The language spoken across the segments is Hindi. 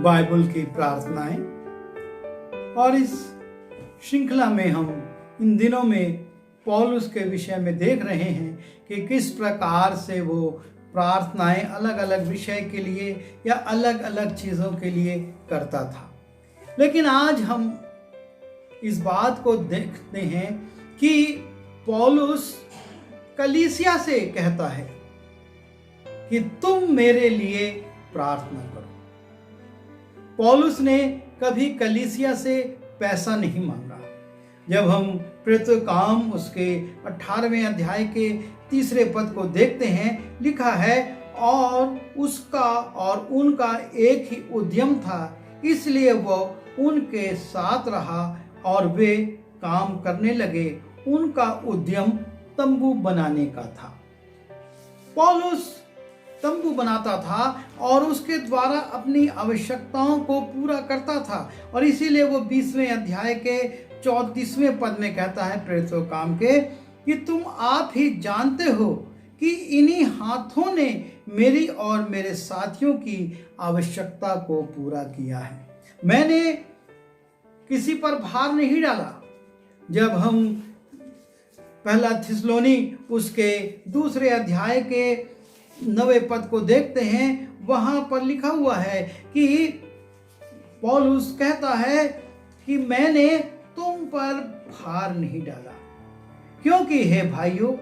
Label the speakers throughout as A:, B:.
A: बाइबल की प्रार्थनाएं। और इस श्रृंखला में हम इन दिनों में पौलुस के विषय में देख रहे हैं कि किस प्रकार से वो प्रार्थनाएं अलग अलग विषय के लिए या अलग अलग चीज़ों के लिए करता था। लेकिन आज हम इस बात को देखते हैं कि पौलुस कलीसिया से कहता है कि तुम मेरे लिए प्रार्थना करो। पौलुस ने कभी कलीसिया से पैसा नहीं मांगा। जब हम प्रेरितों के काम उसके 18वें अध्याय के 3 पद को देखते हैं, लिखा है और उसका और उनका एक ही उद्यम था, इसलिए वो उनके साथ रहा और वे काम करने लगे। उनका उद्यम तंबू बनाने का था। पौलुस तंबू बनाता था और उसके द्वारा अपनी आवश्यकताओं को पूरा करता था, और इसीलिए वो 20वें अध्याय के 34वें पद में कहता है प्रेरितों के काम के कि तुम आप ही जानते हो कि इन्हीं हाथों ने मेरी और मेरे साथियों की आवश्यकता को पूरा किया है। मैंने किसी पर भार नहीं डाला। जब हम पहला थिस्सलुनी उसके 2 अध्याय के 9 पद को देखते हैं, वहां पर लिखा हुआ है कि पौलुस कहता है कि मैंने तुम पर भार नहीं डाला, क्योंकि हे भाइयों,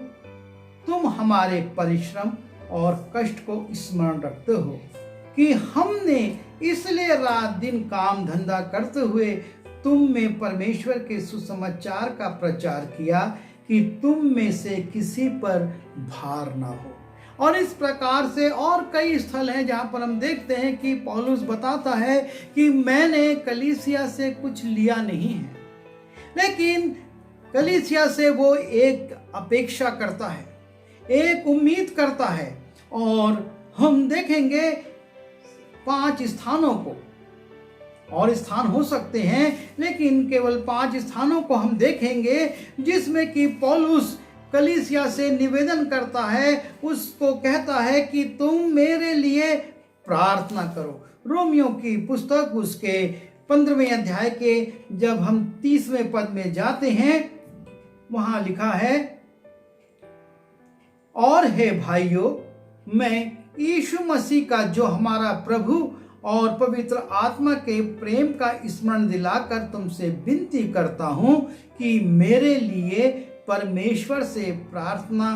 A: तुम हमारे परिश्रम और कष्ट को स्मरण रखते हो कि हमने इसलिए रात दिन काम धंधा करते हुए तुम में परमेश्वर के सुसमाचार का प्रचार किया कि तुम में से किसी पर भार ना हो। और इस प्रकार से और कई स्थल हैं जहां पर हम देखते हैं कि पौलुस बताता है कि मैंने कलीसिया से कुछ लिया नहीं है, लेकिन कलीसिया से वो एक अपेक्षा करता है, एक उम्मीद करता है। और हम देखेंगे 5 स्थानों को, और स्थान हो सकते हैं, लेकिन केवल 5 स्थानों को हम देखेंगे जिसमें कि पौलुस कलीसिया से निवेदन करता है, उसको कहता है कि तुम मेरे लिए प्रार्थना करो। रोमियो की पुस्तक उसके 15वें अध्याय के जब हम 30वें पद में जाते हैं, वहां लिखा है और हे भाइयों, मैं यीशु मसीह का जो हमारा प्रभु और पवित्र आत्मा के प्रेम का स्मरण दिलाकर तुमसे विनती करता हूं कि मेरे लिए परमेश्वर से प्रार्थना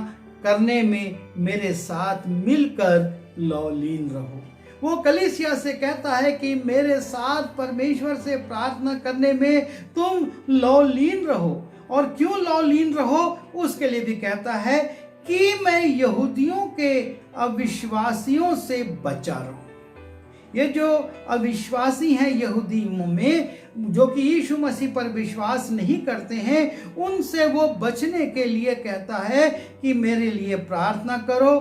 A: करने में मेरे साथ मिलकर लौलीन रहो। वो कलीसिया से कहता है कि मेरे साथ परमेश्वर से प्रार्थना करने में तुम लौलीन रहो। और क्यों लौलीन रहो, उसके लिए भी कहता है कि मैं यहूदियों के अविश्वासियों से बचा रहूं। ये जो अविश्वासी हैं यहूदियों में, जो कि यीशु मसीह पर विश्वास नहीं करते हैं, उनसे वो बचने के लिए कहता है कि मेरे लिए प्रार्थना करो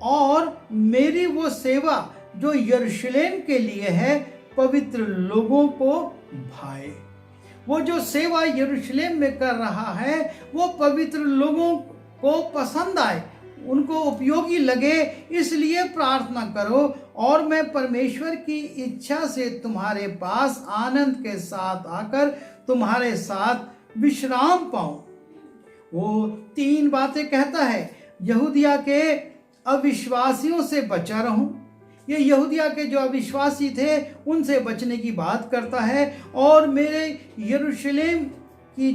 A: और मेरी वो सेवा जो यरूशलेम के लिए है पवित्र लोगों को भाए। वो जो सेवा यरूशलेम में कर रहा है वो पवित्र लोगों को पसंद आए, उनको उपयोगी लगे, इसलिए प्रार्थना करो और मैं परमेश्वर की इच्छा से तुम्हारे पास आनंद के साथ आकर तुम्हारे साथ विश्राम पाऊं। वो 3 बातें कहता है। यहूदिया के अविश्वासियों से बचा रहूं, ये यहूदिया के जो अविश्वासी थे उनसे बचने की बात करता है, और मेरे यरूशलेम की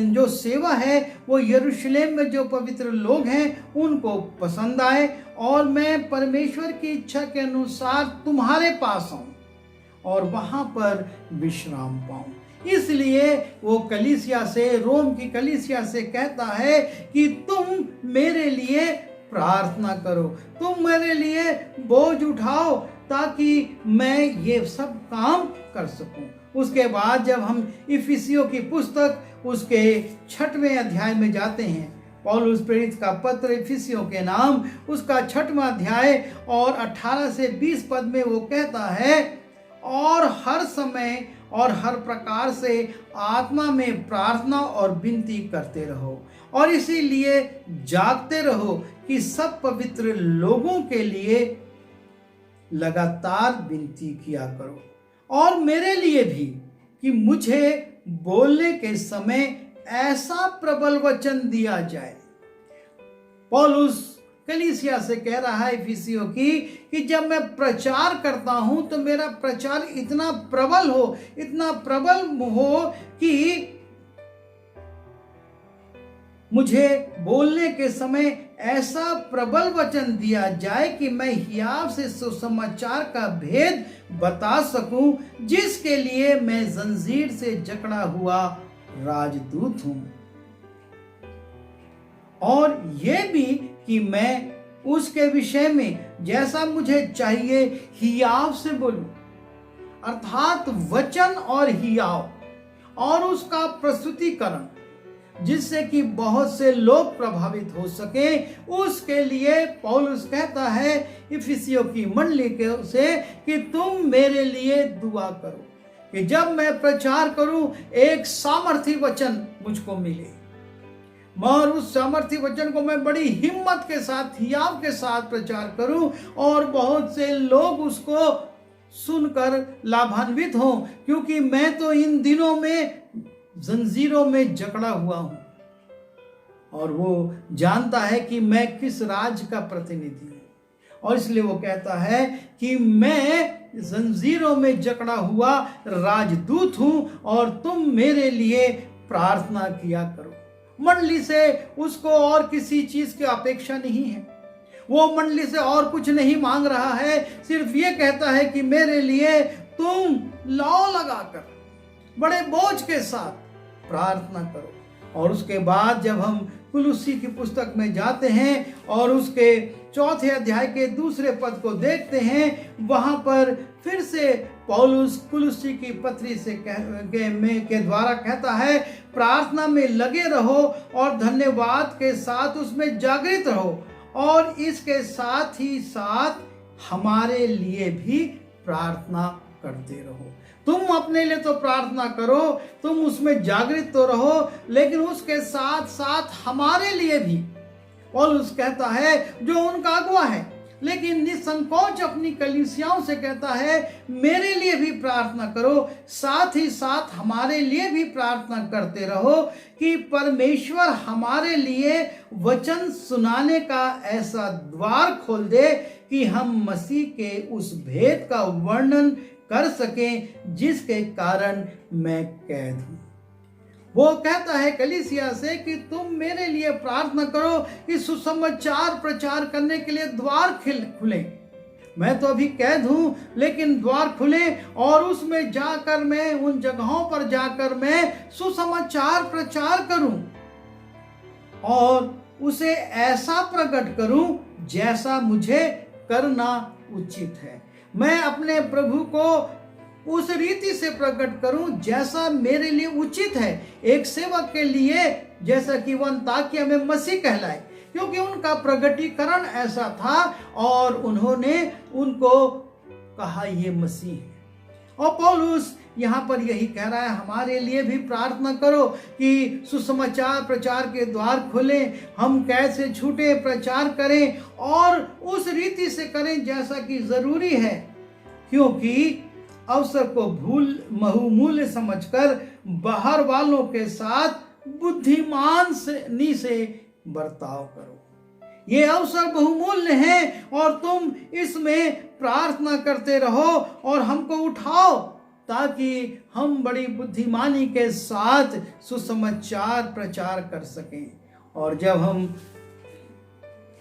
A: जो सेवा है वो यरूशलेम में जो पवित्र लोग हैं उनको पसंद आए, और मैं परमेश्वर की इच्छा के अनुसार तुम्हारे पास आऊं और वहां पर विश्राम पाऊं। इसलिए वो कलीसिया से, रोम की कलीसिया से कहता है कि तुम मेरे लिए प्रार्थना करो, तुम मेरे लिए बोझ उठाओ ताकि मैं ये सब काम कर सकूं। उसके बाद जब हम इफिसियों की पुस्तक उसके 6वें अध्याय में जाते हैं, पौलुस प्रेरित का पत्र इफिसियों के नाम, उसका 6वां अध्याय और 18 से 20 पद में वो कहता है और हर समय और हर प्रकार से आत्मा में प्रार्थना और विनती करते रहो, और इसीलिए जागते रहो कि सब पवित्र लोगों के लिए लगातार विनती किया करो। और मेरे लिए भी कि मुझे बोलने के समय ऐसा प्रबल वचन दिया जाए। पौलुस कलीसिया से कह रहा है इफिसियों की कि जब मैं प्रचार करता हूं तो मेरा प्रचार इतना प्रबल हो कि मुझे बोलने के समय ऐसा प्रबल वचन दिया जाए कि मैं हियाव से सुसमाचार का भेद बता सकूं, जिसके लिए मैं जंजीर से जकड़ा हुआ राजदूत हूं। और यह भी कि मैं उसके विषय में जैसा मुझे चाहिए हियाव से बोलूं, अर्थात वचन और हियाव, और उसका प्रस्तुतिकरण, जिससे कि बहुत से लोग प्रभावित हो सके। उसके लिए पौलुस कहता है इफिसियों की मंडली से कि तुम मेरे लिए दुआ करो कि जब मैं प्रचार करूं एक सामर्थी वचन मुझको मिले, और उस सामर्थी वचन को मैं बड़ी हिम्मत के साथ, हियाव के साथ प्रचार करूं और बहुत से लोग उसको सुनकर लाभान्वित हों, क्योंकि मैं तो इन दिनों में जंजीरों में जकड़ा हुआ हूं और वो जानता है कि मैं किस राज का प्रतिनिधि हूं। और इसलिए वो कहता है कि मैं जंजीरों में जकड़ा हुआ राजदूत हूं और तुम मेरे लिए प्रार्थना किया करो। मंडली से उसको और किसी चीज की अपेक्षा नहीं है, वो मंडली से और कुछ नहीं मांग रहा है, सिर्फ ये कहता है कि मेरे लिए तुम लौ लगाकर बड़े बोझ के साथ प्रार्थना करो। और उसके बाद जब हम कुलुस्सी की पुस्तक में जाते हैं और उसके 4 अध्याय के 2 पद को देखते हैं, वहां पर फिर से पौलुस कुलुस्सी की पत्री से के द्वारा कहता है, प्रार्थना में लगे रहो और धन्यवाद के साथ उसमें जागृत रहो, और इसके साथ ही साथ हमारे लिए भी प्रार्थना करते रहो। तुम अपने लिए तो प्रार्थना करो, तुम उसमें जागृत तो रहो, लेकिन उसके साथ साथ हमारे लिए भी। पौलुस कहता है जो उनका अगुवा है, लेकिन निसंकोच अपनी कलीसियाओं से कहता है मेरे लिए भी प्रार्थना करो, साथ ही साथ हमारे लिए भी प्रार्थना करते रहो कि परमेश्वर हमारे लिए वचन सुनाने का ऐसा द्वार खोल दे कि हम मसीह के उस भेद का वर्णन कर सकें जिसके कारण मैं कैद हूं। वो कहता है कलीसिया से कि तुम मेरे लिए प्रार्थना करो कि सुसमाचार प्रचार करने के लिए द्वार खुले। मैं तो अभी कैद हूं, लेकिन द्वार खुले और उसमें जाकर मैं, उन जगहों पर जाकर मैं सुसमाचार प्रचार करूं और उसे ऐसा प्रकट करूं जैसा मुझे करना उचित है। मैं अपने प्रभु को उस रीति से प्रकट करूं जैसा मेरे लिए उचित है, एक सेवक के लिए, जैसा कि वो अंताकिया में मसीह कहलाए, क्योंकि उनका प्रकटीकरण ऐसा था और उन्होंने उनको कहा ये मसीह है। और पौलुस यहाँ पर यही कह रहा है, हमारे लिए भी प्रार्थना करो कि सुसमाचार प्रचार के द्वार खुले, हम कैसे छूटे प्रचार करें और उस रीति से करें जैसा कि जरूरी है, क्योंकि अवसर को बहुमूल्य समझकर बाहर वालों के साथ बुद्धिमानी से बर्ताव करो। ये अवसर बहुमूल्य है और तुम इसमें प्रार्थना करते रहो और हमको उठाओ ताकि हम बड़ी बुद्धिमानी के साथ सुसमाचार प्रचार कर सकें। और जब हम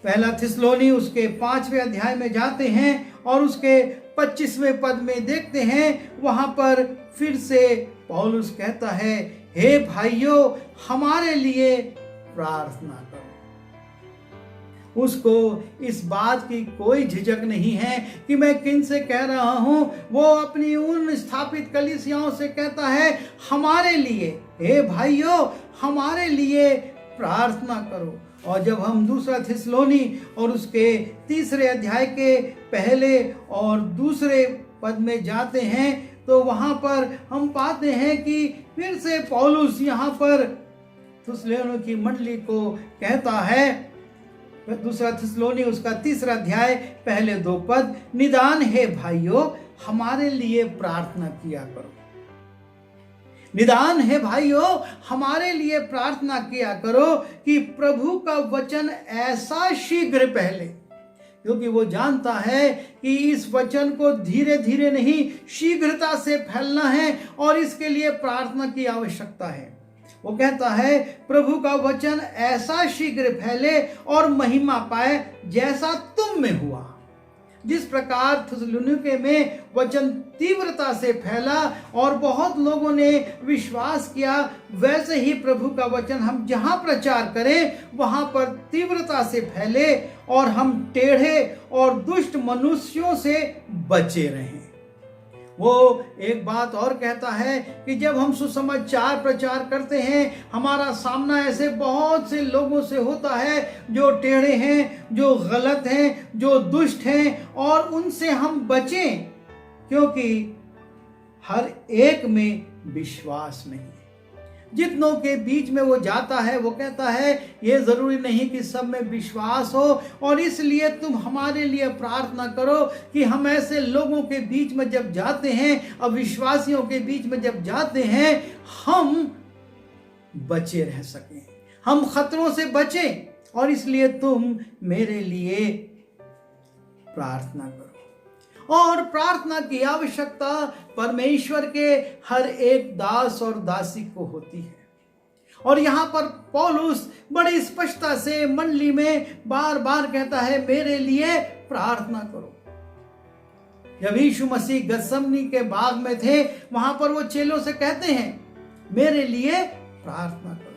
A: 1 थिस्सलुनी उसके 5वें अध्याय में जाते हैं और उसके 25वें पद में देखते हैं, वहां पर फिर से पौलुस कहता है, हे भाइयों हमारे लिए प्रार्थना करो। उसको इस बात की कोई झिझक नहीं है कि मैं किन से कह रहा हूं, वो अपनी उन स्थापित कलीसियाओं से कहता है हमारे लिए, हे भाइयों हमारे लिए प्रार्थना करो। और जब हम 2 थिस्सलुनी और उसके 3 अध्याय के 1 और 2 पद में जाते हैं तो वहां पर हम पाते हैं कि फिर से पौलुस यहाँ पर थिस्सलुनी की मंडली को कहता है, दूसरा थिस्सलुनी उसका 3 अध्याय पहले 2 पद, निदान है भाइयों हमारे लिए प्रार्थना किया करो। निदान है भाइयों हमारे लिए प्रार्थना किया करो कि प्रभु का वचन ऐसा शीघ्र पहले, क्योंकि वो जानता है कि इस वचन को धीरे धीरे नहीं शीघ्रता से फैलना है और इसके लिए प्रार्थना की आवश्यकता है। वो कहता है प्रभु का वचन ऐसा शीघ्र फैले और महिमा पाए जैसा तुम में हुआ। जिस प्रकार थिस्सलुनीके में वचन तीव्रता से फैला और बहुत लोगों ने विश्वास किया, वैसे ही प्रभु का वचन हम जहां प्रचार करें वहां पर तीव्रता से फैले और हम टेढ़े और दुष्ट मनुष्यों से बचे रहें। वो एक बात और कहता है कि जब हम सुसमाचार प्रचार करते हैं हमारा सामना ऐसे बहुत से लोगों से होता है जो टेढ़े हैं, जो गलत हैं, जो दुष्ट हैं, और उनसे हम बचें, क्योंकि हर एक में विश्वास नहीं है। जितनों के बीच में वो जाता है वो कहता है ये जरूरी नहीं कि सब में विश्वास हो, और इसलिए तुम हमारे लिए प्रार्थना करो कि हम ऐसे लोगों के बीच में जब जाते हैं, अविश्वासियों के बीच में जब जाते हैं, हम बचे रह सकें, हम खतरों से बचें, और इसलिए तुम मेरे लिए प्रार्थना करो। और प्रार्थना की आवश्यकता परमेश्वर के हर एक दास और दासी को होती है। और यहाँ पर पौलुस बड़ी स्पष्टता से मंडली में बार बार कहता है मेरे लिए प्रार्थना करो। जब यीशु मसीह गतसमनी के बाग में थे वहां पर वो चेलों से कहते हैं मेरे लिए प्रार्थना करो।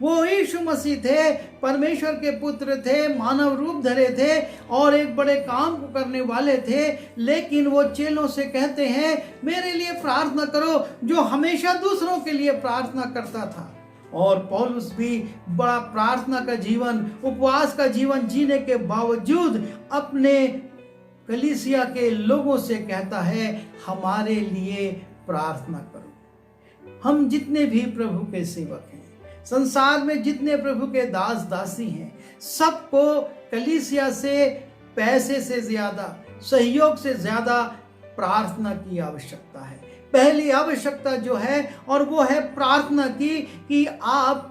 A: वो यीशु मसीह थे, परमेश्वर के पुत्र थे, मानव रूप धरे थे और एक बड़े काम को करने वाले थे, लेकिन वो चेलों से कहते हैं मेरे लिए प्रार्थना करो, जो हमेशा दूसरों के लिए प्रार्थना करता था। और पौलुस भी बड़ा प्रार्थना का जीवन, उपवास का जीवन जीने के बावजूद अपने कलीसिया के लोगों से कहता है हमारे लिए प्रार्थना करो। हम जितने भी प्रभु के सेवक हैं, संसार में जितने प्रभु के दास दासी हैं, सबको कलीसिया से पैसे से ज्यादा, सहयोग से ज्यादा प्रार्थना की आवश्यकता है। पहली आवश्यकता जो है और वो है प्रार्थना की कि आप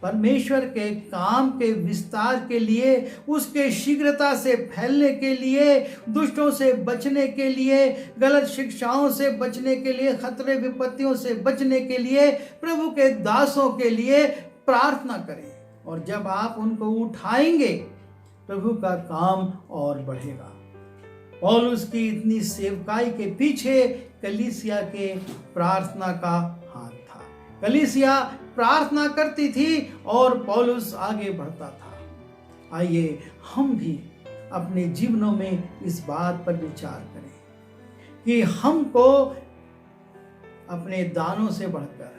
A: परमेश्वर के काम के विस्तार के लिए, उसके शीघ्रता से फैलने के लिए, दुष्टों से बचने के लिए, गलत शिक्षाओं से बचने के लिए, खतरे विपत्तियों से बचने के लिए, प्रभु के दासों के लिए प्रार्थना करें। और जब आप उनको उठाएंगे प्रभु का काम और बढ़ेगा। पौलुस की इतनी सेवकाई के पीछे कलीसिया के प्रार्थना का हाथ था। कलीसिया प्रार्थना करती थी और पौलुस आगे बढ़ता था। आइए हम भी अपने जीवनों में इस बात पर विचार करें कि हमको अपने दानों से बढ़कर,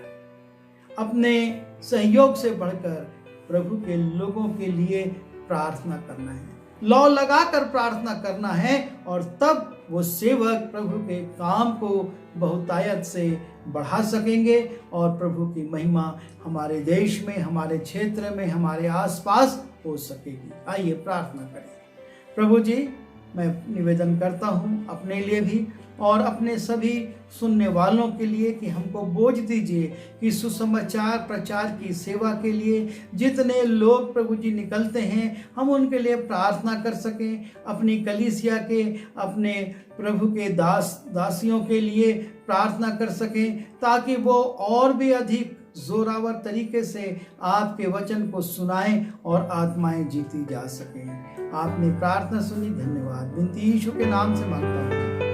A: अपने सहयोग से बढ़कर प्रभु के लोगों के लिए प्रार्थना करना है, लौ लगाकर प्रार्थना करना है, और तब वो सेवक प्रभु के काम को बहुतायत से बढ़ा सकेंगे और प्रभु की महिमा हमारे देश में, हमारे क्षेत्र में, हमारे आसपास हो सकेगी। आइए प्रार्थना करें। प्रभु जी, मैं निवेदन करता हूँ अपने लिए भी और अपने सभी सुनने वालों के लिए कि हमको बोझ दीजिए कि सुसमाचार प्रचार की सेवा के लिए जितने लोग प्रभु जी निकलते हैं, हम उनके लिए प्रार्थना कर सकें, अपनी कलीसिया के, अपने प्रभु के दासियों के लिए प्रार्थना कर सकें, ताकि वो और भी अधिक जोरावर तरीके से आपके वचन को सुनाएं और आत्माएं जीती जा सकें। आपने प्रार्थना सुनी, धन्यवाद। विनती यीशु के नाम से मांगता हूँ।